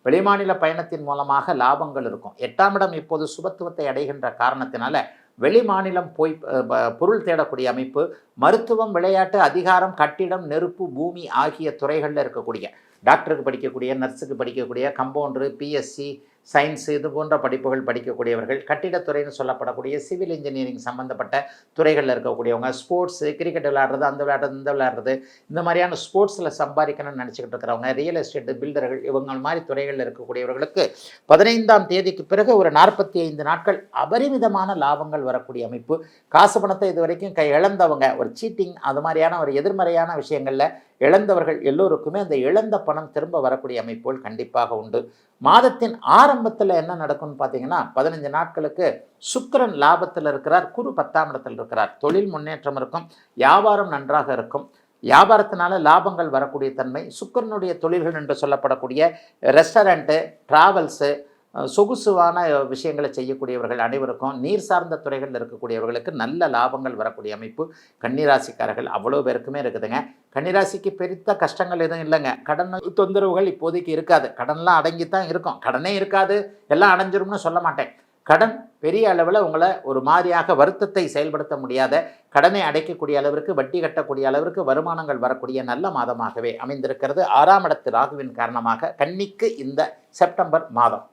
வெளிமாநில பயணத்தின் மூலமாக லாபங்கள் இருக்கும். 8ஆம் இடம் இப்போது சுபத்துவத்தை அடைகின்ற காரணத்தினால வெளி மாநிலம் போய் பொருள் தேடக்கூடிய அமைப்பு, மருத்துவம், விளையாட்டு, அதிகாரம், கட்டிடம், நெருப்பு, பூமி ஆகிய துறைகளில் இருக்கக்கூடிய டாக்டருக்கு படிக்கக்கூடிய, நர்ஸுக்கு படிக்கக்கூடிய, கம்பவுண்டரு, பிஎஸ்சி, சயின்ஸு இது போன்ற படிப்புகள் படிக்கக்கூடியவர்கள், கட்டிடத்துறைன்னு சொல்லப்படக்கூடிய சிவில் இன்ஜினியரிங் சம்மந்தப்பட்ட துறைகளில் இருக்கக்கூடியவங்க, ஸ்போர்ட்ஸு, கிரிக்கெட் விளையாடுறது, அந்த விளையாடுறது, இந்த விளையாடுறது, இந்த மாதிரியான ஸ்போர்ட்ஸில் சம்பாதிக்கணும்னு நினச்சிக்கிட்டு இருக்கிறவங்க, ரியல் எஸ்டேட்டு, பில்டர்கள், இவங்க மாதிரி துறைகளில் இருக்கக்கூடியவர்களுக்கு 15ஆம் தேதிக்கு பிறகு ஒரு 45 நாட்கள் அபரிமிதமான லாபங்கள் வரக்கூடிய அமைப்பு. காசு பணத்தை இது வரைக்கும் இழந்தவங்க, ஒரு சீட்டிங் அது மாதிரியான ஒரு எதிர்மறையான விஷயங்களில் இழந்தவர்கள் எல்லோருக்குமே அந்த இழந்த பணம் திரும்ப வரக்கூடிய அமைப்புகள் கண்டிப்பாக உண்டு. மாதத்தின் ஆரம்பத்தில் என்ன நடக்கும்னு பார்த்தீங்கன்னா, 15 நாட்களுக்கு சுக்கிரன் லாபத்தில் இருக்கிறார், குரு 10ஆம் இடத்தில் இருக்கிறார். தொழில் முன்னேற்றம் இருக்கும், வியாபாரம் நன்றாக இருக்கும். வியாபாரத்தினால லாபங்கள் வரக்கூடிய தன்மை. சுக்கிரனுடைய தொழில்கள் என்று சொல்லப்படக்கூடிய ரெஸ்டாரண்ட்டு, டிராவல்ஸு, சொகுசுவான விஷயங்களை செய்யக்கூடியவர்கள் அனைவருக்கும், நீர் சார்ந்த துறைகளில் இருக்கக்கூடியவர்களுக்கு நல்ல லாபங்கள் வரக்கூடிய அமைப்பு. கன்னிராசிக்காரர்கள் அவ்வளோ பேருக்குமே இருக்குதுங்க. கன்னிராசிக்கு பெருத்த கஷ்டங்கள் எதுவும் இல்லைங்க. கடன் தொந்தரவுகள் இப்போதைக்கு இருக்காது. கடன்லாம் அடங்கித்தான் இருக்கும். கடனே இருக்காது, எல்லாம் அடைஞ்சிரும்னு சொல்ல மாட்டேன். கடன் பெரிய அளவில் உங்களை ஒரு மாதிரியாக வருத்தத்தை செயல்படுத்த முடியாத, கடனை அடைக்கக்கூடிய அளவிற்கு, வட்டி கட்டக்கூடிய அளவிற்கு வருமானங்கள் வரக்கூடிய நல்ல மாதமாகவே அமைந்திருக்கிறது. 6ஆம் இடத்து ராகுவின் காரணமாக கன்னிக்கு இந்த செப்டம்பர் மாதம்